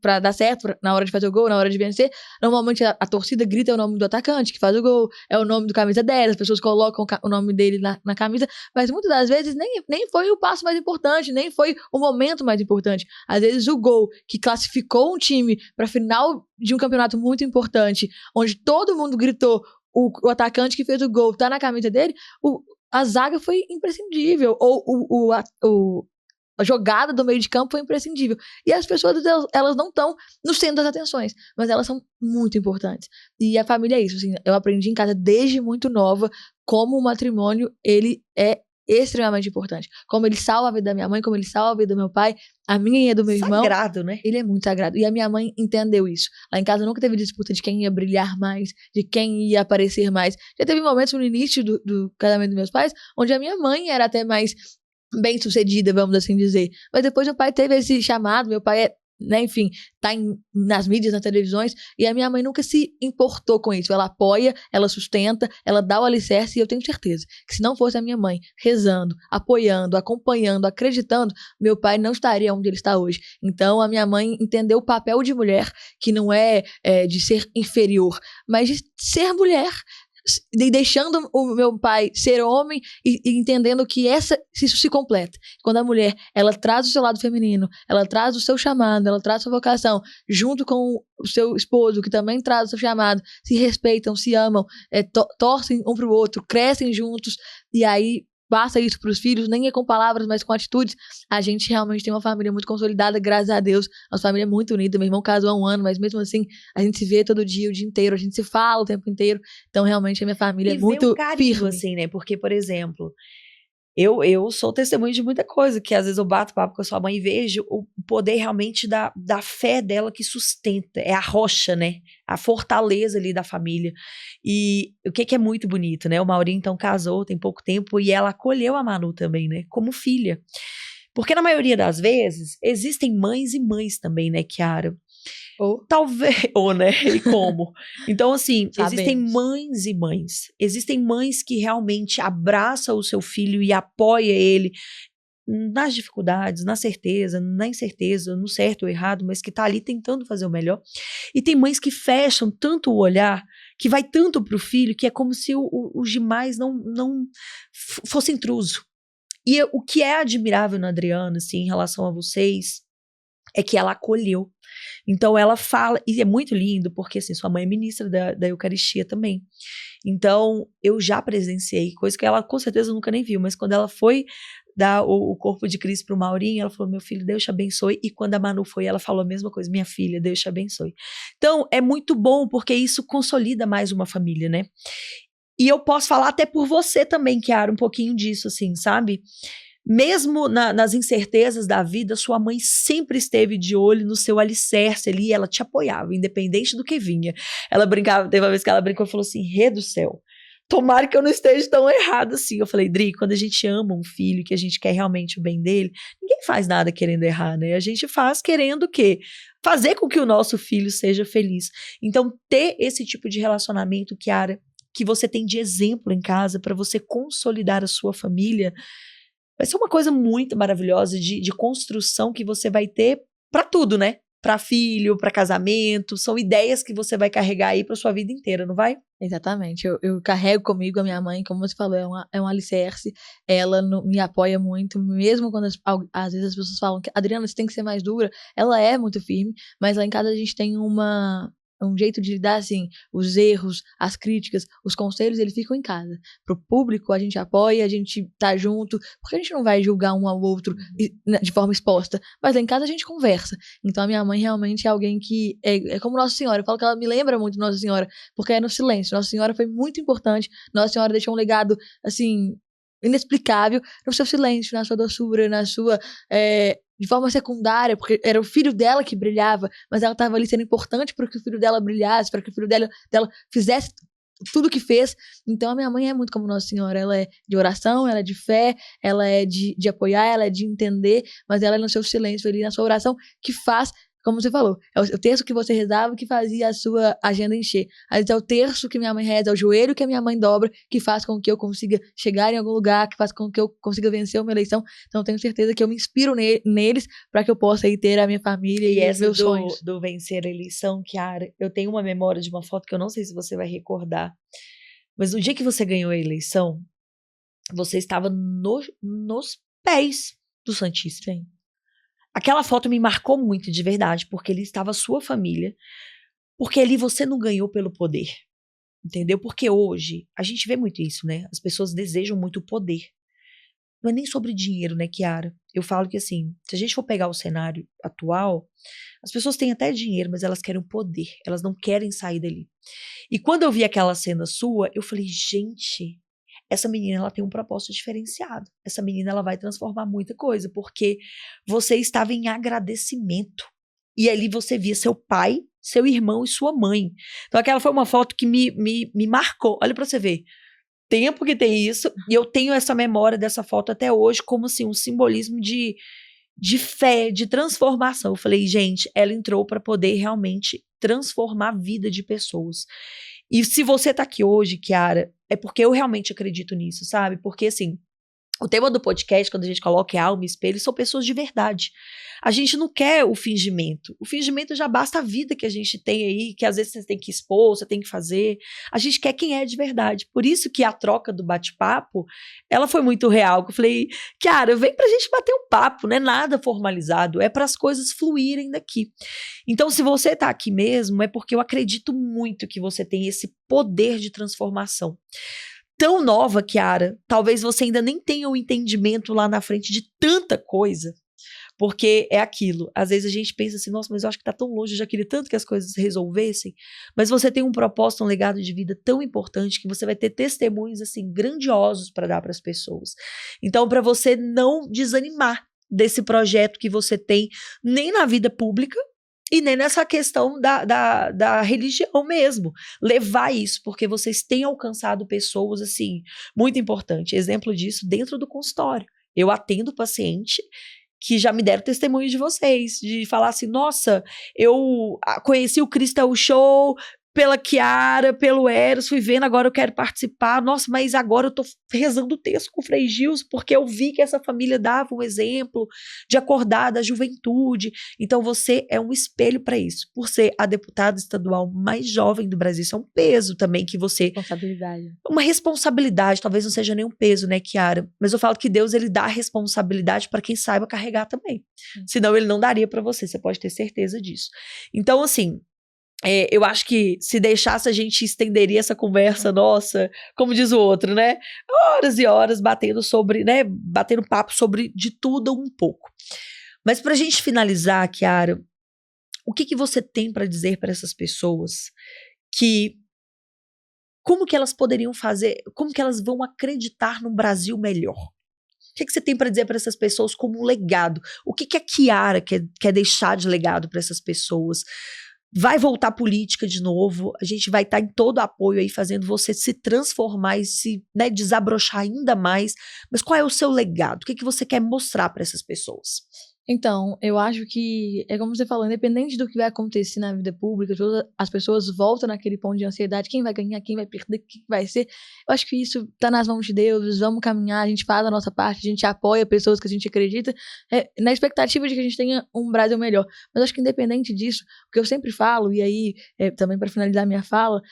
pra dar certo, na hora de fazer o gol, na hora de vencer, normalmente a torcida grita o nome do atacante que faz o gol, é o nome do camisa 10, as pessoas colocam o nome dele na camisa, mas muitas das vezes nem foi o passo mais importante, nem foi o momento mais importante. Às vezes o gol que classificou um time pra final de um campeonato muito importante, onde todo mundo gritou o atacante que fez o gol tá na camisa dele, a zaga foi imprescindível, ou a jogada do meio de campo foi imprescindível. E as pessoas, elas não estão no centro das atenções, mas elas são muito importantes. E a família é isso, assim, eu aprendi em casa desde muito nova como o matrimônio, ele é extremamente importante. Como ele salva a vida da minha mãe, como ele salva a vida do meu pai, a minha e a do meu irmão. Sagrado, né? Ele é muito sagrado. E a minha mãe entendeu isso. Lá em casa nunca teve disputa de quem ia brilhar mais, de quem ia aparecer mais. Já teve momentos no início do casamento dos meus pais, onde a minha mãe era até mais bem sucedida, vamos assim dizer. Mas depois meu pai teve esse chamado, meu pai né, enfim, tá nas mídias, nas televisões, e a minha mãe nunca se importou com isso. Ela apoia, ela sustenta, ela dá o alicerce, e eu tenho certeza que se não fosse a minha mãe rezando, apoiando, acompanhando, acreditando, meu pai não estaria onde ele está hoje. Então a minha mãe entendeu o papel de mulher, que não é de ser inferior, mas de ser mulher, deixando o meu pai ser homem e entendendo que isso se completa. Quando a mulher, ela traz o seu lado feminino, ela traz o seu chamado, ela traz a sua vocação, junto com o seu esposo, que também traz o seu chamado, se respeitam, se amam, torcem um pro outro, crescem juntos, e aí passa isso pros filhos, nem é com palavras, mas com atitudes. A gente realmente tem uma família muito consolidada, graças a Deus. Nossa família é muito unida. Meu irmão casou há 1 ano, mas mesmo assim, a gente se vê todo dia, o dia inteiro, a gente se fala o tempo inteiro. Então, realmente, a minha família é muito firme. Assim, né? Porque, por exemplo, eu sou testemunha de muita coisa, que às vezes eu bato papo com a sua mãe e vejo o poder realmente da fé dela que sustenta, é a rocha, né, a fortaleza ali da família. E o que é muito bonito, né, o Maurinho então casou tem pouco tempo e ela acolheu a Manu também, né, como filha. Porque na maioria das vezes, existem mães e mães também, né, Kiara? Talvez, né? E como? Então, assim, existem mães e mães. Existem mães que realmente abraçam o seu filho e apoiam ele nas dificuldades, na certeza, na incerteza, no certo ou errado, mas que tá ali tentando fazer o melhor. E tem mães que fecham tanto o olhar, que vai tanto pro filho, que é como se os demais não fosse intruso. E o que é admirável na Adriana, assim, em relação a vocês, é que ela acolheu. Então ela fala, e é muito lindo, porque assim, sua mãe é ministra da Eucaristia também. Então eu já presenciei, coisa que ela com certeza nunca nem viu, mas quando ela foi dar o corpo de Cristo pro Maurinho, ela falou, meu filho, Deus te abençoe. E quando a Manu foi, ela falou a mesma coisa, minha filha, Deus te abençoe. Então é muito bom, porque isso consolida mais uma família, né? E eu posso falar até por você também, Kiara, um pouquinho disso, assim, sabe? Mesmo nas incertezas da vida, sua mãe sempre esteve de olho no seu alicerce ali, e ela te apoiava, independente do que vinha. Ela brincava, teve uma vez que ela brincou e falou assim, Rê do céu, tomara que eu não esteja tão errado assim. Eu falei, Dri, quando a gente ama um filho, que a gente quer realmente o bem dele, ninguém faz nada querendo errar, né? A gente faz querendo o quê? Fazer com que o nosso filho seja feliz. Então, ter esse tipo de relacionamento, Kiara, que você tem de exemplo em casa para você consolidar a sua família, vai ser uma coisa muito maravilhosa de construção que você vai ter para tudo, né? Para filho, para casamento, são ideias que você vai carregar aí para sua vida inteira, não vai? Exatamente, eu carrego comigo a minha mãe, como você falou, é um alicerce, ela me apoia muito, mesmo quando às vezes as pessoas falam que Adriana, você tem que ser mais dura, ela é muito firme, mas lá em casa a gente tem um jeito de lidar, assim, os erros, as críticas, os conselhos, eles ficam em casa. Pro público, a gente apoia, a gente tá junto, porque a gente não vai julgar um ao outro de forma exposta, mas lá em casa a gente conversa. Então a minha mãe realmente é alguém que é como Nossa Senhora, eu falo que ela me lembra muito Nossa Senhora, porque é no silêncio. Nossa Senhora foi muito importante, Nossa Senhora deixou um legado, assim, inexplicável no seu silêncio, na sua doçura, na sua... de forma secundária, porque era o filho dela que brilhava, mas ela estava ali sendo importante para que o filho dela brilhasse, para que o filho dela fizesse tudo o que fez. Então a minha mãe é muito como Nossa Senhora, ela é de oração, ela é de fé, ela é de apoiar, ela é de entender, mas ela é no seu silêncio ali, na sua oração, que faz, como você falou, é o terço que você rezava que fazia a sua agenda encher. Às vezes é o terço que minha mãe reza, é o joelho que a minha mãe dobra, que faz com que eu consiga chegar em algum lugar, que faz com que eu consiga vencer uma eleição. Então eu tenho certeza que eu me inspiro neles para que eu possa aí ter a minha família e os meus sonhos. Do vencer a eleição, Kiara, eu tenho uma memória de uma foto que eu não sei se você vai recordar, mas no dia que você ganhou a eleição, você estava nos pés do Santíssimo. Sim. Aquela foto me marcou muito, de verdade, porque ali estava a sua família, porque ali você não ganhou pelo poder, entendeu? Porque hoje, a gente vê muito isso, né? As pessoas desejam muito poder. Não é nem sobre dinheiro, né, Kiara? Eu falo que assim, se a gente for pegar o cenário atual, as pessoas têm até dinheiro, mas elas querem o poder, elas não querem sair dali. E quando eu vi aquela cena sua, eu falei, gente, essa menina ela tem um propósito diferenciado. Essa menina ela vai transformar muita coisa, porque você estava em agradecimento. E ali você via seu pai, seu irmão e sua mãe. Então aquela foi uma foto que me marcou. Olha pra você ver. Tempo que tem isso, e eu tenho essa memória dessa foto até hoje como assim, um simbolismo de fé, de transformação. Eu falei, gente, ela entrou para poder realmente transformar a vida de pessoas. E se você tá aqui hoje, Kiara, é porque eu realmente acredito nisso, sabe? Porque assim, o tema do podcast, quando a gente coloca alma e espelho, são pessoas de verdade. A gente não quer o fingimento. O fingimento já basta a vida que a gente tem aí, que às vezes você tem que expor, você tem que fazer. A gente quer quem é de verdade. Por isso que a troca do bate-papo, ela foi muito real. Eu falei, Kiara, vem pra gente bater um papo, não é nada formalizado, é para as coisas fluírem daqui. Então, se você tá aqui mesmo, é porque eu acredito muito que você tem esse poder de transformação. Tão nova, Kiara, talvez você ainda nem tenha o entendimento lá na frente de tanta coisa, porque é aquilo, às vezes a gente pensa assim, nossa, mas eu acho que tá tão longe, eu já queria tanto que as coisas resolvessem, mas você tem um propósito, um legado de vida tão importante que você vai ter testemunhos assim grandiosos para dar para as pessoas. Então, para você não desanimar desse projeto que você tem, nem na vida pública, e nem nessa questão da religião mesmo. Levar isso, porque vocês têm alcançado pessoas, assim, muito importante. Exemplo disso dentro do consultório. Eu atendo paciente que já me deram testemunho de vocês, de falar assim, nossa, eu conheci o Cristo é o Show, pela Kiara, pelo Eros, fui vendo, agora eu quero participar. Nossa, mas agora eu tô rezando o texto com o Frei Gilson, porque eu vi que essa família dava um exemplo de acordar da juventude. Então você é um espelho para isso. Por ser a deputada estadual mais jovem do Brasil, isso é um peso também que você... Responsabilidade. Uma responsabilidade, talvez não seja nem um peso, né, Kiara? Mas eu falo que Deus, ele dá responsabilidade para quem saiba carregar também. Senão ele não daria para você pode ter certeza disso. Então, assim... eu acho que se deixasse a gente estenderia essa conversa nossa, como diz o outro, né? Horas e horas batendo sobre, né? Batendo papo sobre de tudo um pouco. Mas pra gente finalizar, Kiara, o que você tem para dizer para essas pessoas que como que elas poderiam fazer, como que elas vão acreditar num Brasil melhor? O que você tem para dizer para essas pessoas como legado? O que a Kiara quer deixar de legado para essas pessoas? Vai voltar a política de novo, a gente vai estar em todo apoio aí, fazendo você se transformar e se, né, desabrochar ainda mais. Mas qual é o seu legado? O que você quer mostrar para essas pessoas? Então, eu acho que, é como você falou, independente do que vai acontecer na vida pública, todas as pessoas voltam naquele ponto de ansiedade, quem vai ganhar, quem vai perder, o que vai ser. Eu acho que isso tá nas mãos de Deus, vamos caminhar, a gente faz a nossa parte, a gente apoia pessoas que a gente acredita, na expectativa de que a gente tenha um Brasil melhor. Mas eu acho que independente disso, o que eu sempre falo, e aí, também para finalizar minha fala,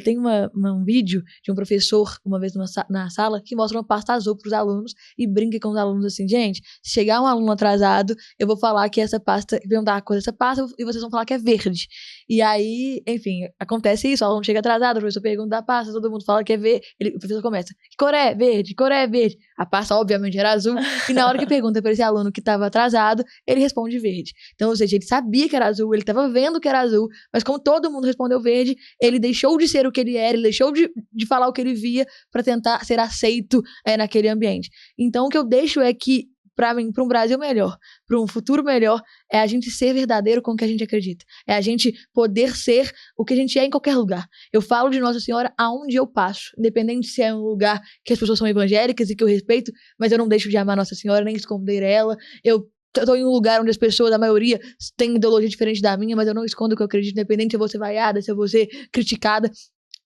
tem um vídeo de um professor, uma vez na sala, que mostra uma pasta azul pros alunos e brinca com os alunos assim, gente, se chegar um aluno atrasado, eu vou falar que essa pasta, perguntar a cor dessa pasta e vocês vão falar que é verde. E aí, enfim, acontece isso, o aluno chega atrasado, o professor pergunta da pasta, todo mundo fala que é verde, o professor começa, que cor é? Verde, que cor é? Verde. A pasta, obviamente, era azul, e na hora que pergunta para esse aluno que estava atrasado, ele responde verde. Então, ou seja, ele sabia que era azul, ele estava vendo que era azul, mas como todo mundo respondeu verde, ele deixou de ser o que ele era, ele deixou de falar o que ele via para tentar ser aceito naquele ambiente. Então, o que eu deixo é que para mim, para um Brasil melhor, para um futuro melhor, é a gente ser verdadeiro com o que a gente acredita. É a gente poder ser o que a gente é em qualquer lugar. Eu falo de Nossa Senhora aonde eu passo, independente se é um lugar que as pessoas são evangélicas e que eu respeito, mas eu não deixo de amar Nossa Senhora, nem esconder ela. Eu tô em um lugar onde as pessoas, a maioria, têm ideologia diferente da minha, mas eu não escondo o que eu acredito, independente se eu vou ser vaiada, se eu vou ser criticada.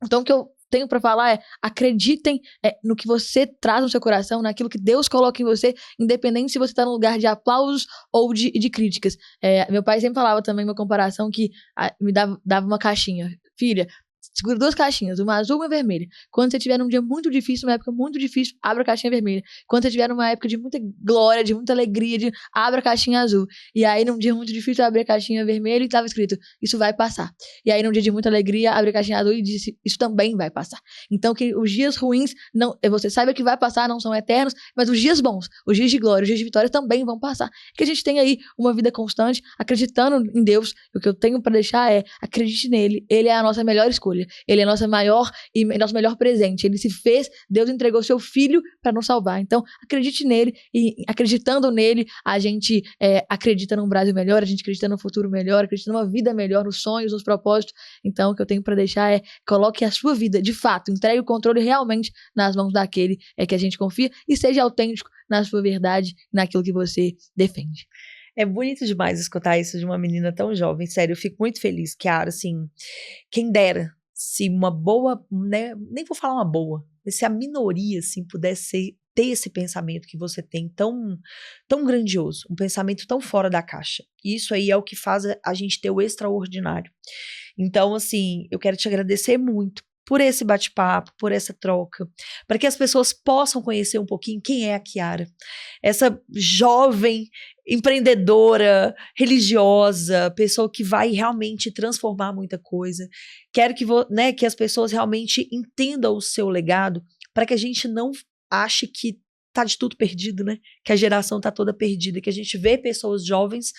Então, o que eu tenho pra falar é, acreditem no que você traz no seu coração, naquilo que Deus coloca em você, independente se você tá num lugar de aplausos ou de críticas. Meu pai sempre falava também uma comparação que me dava uma caixinha. Filha, segura 2 caixinhas, uma azul e uma vermelha. Quando você estiver num dia muito difícil, numa época muito difícil, abra a caixinha vermelha. Quando você estiver numa época de muita glória, de muita alegria, abra a caixinha azul. E aí, num dia muito difícil, abri a caixinha vermelha e estava escrito, isso vai passar. E aí, num dia de muita alegria, abri a caixinha azul e disse, isso também vai passar. Então, que os dias ruins, você saiba que vai passar, não são eternos, mas os dias bons, os dias de glória, os dias de vitória também vão passar. Que a gente tenha aí uma vida constante, acreditando em Deus. O que eu tenho para deixar é, acredite nele, ele é a nossa melhor escolha. Ele é nosso melhor presente. Ele se fez, Deus entregou seu filho para nos salvar. Então, acredite nele e acreditando nele, a gente acredita num Brasil melhor, a gente acredita num futuro melhor, acredita numa vida melhor, nos sonhos, nos propósitos. Então, o que eu tenho para deixar é, coloque a sua vida, de fato, entregue o controle realmente nas mãos daquele que a gente confia e seja autêntico na sua verdade, naquilo que você defende. É bonito demais escutar isso de uma menina tão jovem, sério, eu fico muito feliz, Kiara, assim, quem dera se uma boa, né, nem vou falar uma boa, mas se a minoria, assim, pudesse ter esse pensamento que você tem tão, tão grandioso, um pensamento tão fora da caixa. Isso aí é o que faz a gente ter o extraordinário. Então, assim, eu quero te agradecer muito por esse bate-papo, por essa troca, para que as pessoas possam conhecer um pouquinho quem é a Kiara, essa jovem empreendedora, religiosa, pessoa que vai realmente transformar muita coisa. Quero que as pessoas realmente entendam o seu legado, para que a gente não ache que tá de tudo perdido, né? Que a geração tá toda perdida, que a gente vê pessoas jovens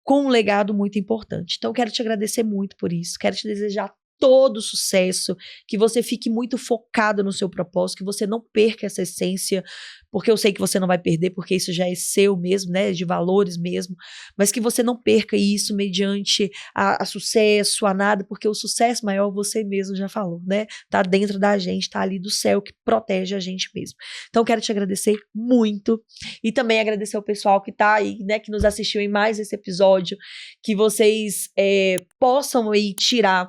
com um legado muito importante. Então, quero te agradecer muito por isso, quero te desejar todo sucesso, que você fique muito focado no seu propósito, que você não perca essa essência, porque eu sei que você não vai perder, porque isso já é seu mesmo, né, de valores mesmo, mas que você não perca isso mediante a sucesso, a nada, porque o sucesso maior você mesmo já falou, né, tá dentro da gente, tá ali do céu que protege a gente mesmo. Então quero te agradecer muito e também agradecer ao pessoal que tá aí, né, que nos assistiu em mais esse episódio, que vocês possam aí tirar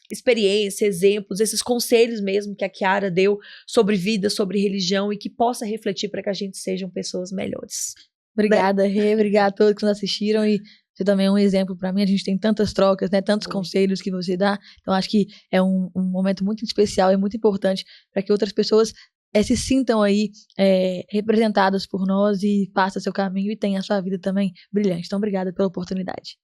experiência, exemplos, esses conselhos mesmo que a Kiara deu sobre vida, sobre religião, e que possa refletir para que a gente sejam pessoas melhores. Obrigada, Rê, obrigada a todos que nos assistiram, e você também é um exemplo para mim. A gente tem tantas trocas, né, tantos conselhos que você dá, então acho que é um momento muito especial e muito importante para que outras pessoas se sintam aí representadas por nós e façam seu caminho e tenham a sua vida também brilhante. Então, obrigada pela oportunidade.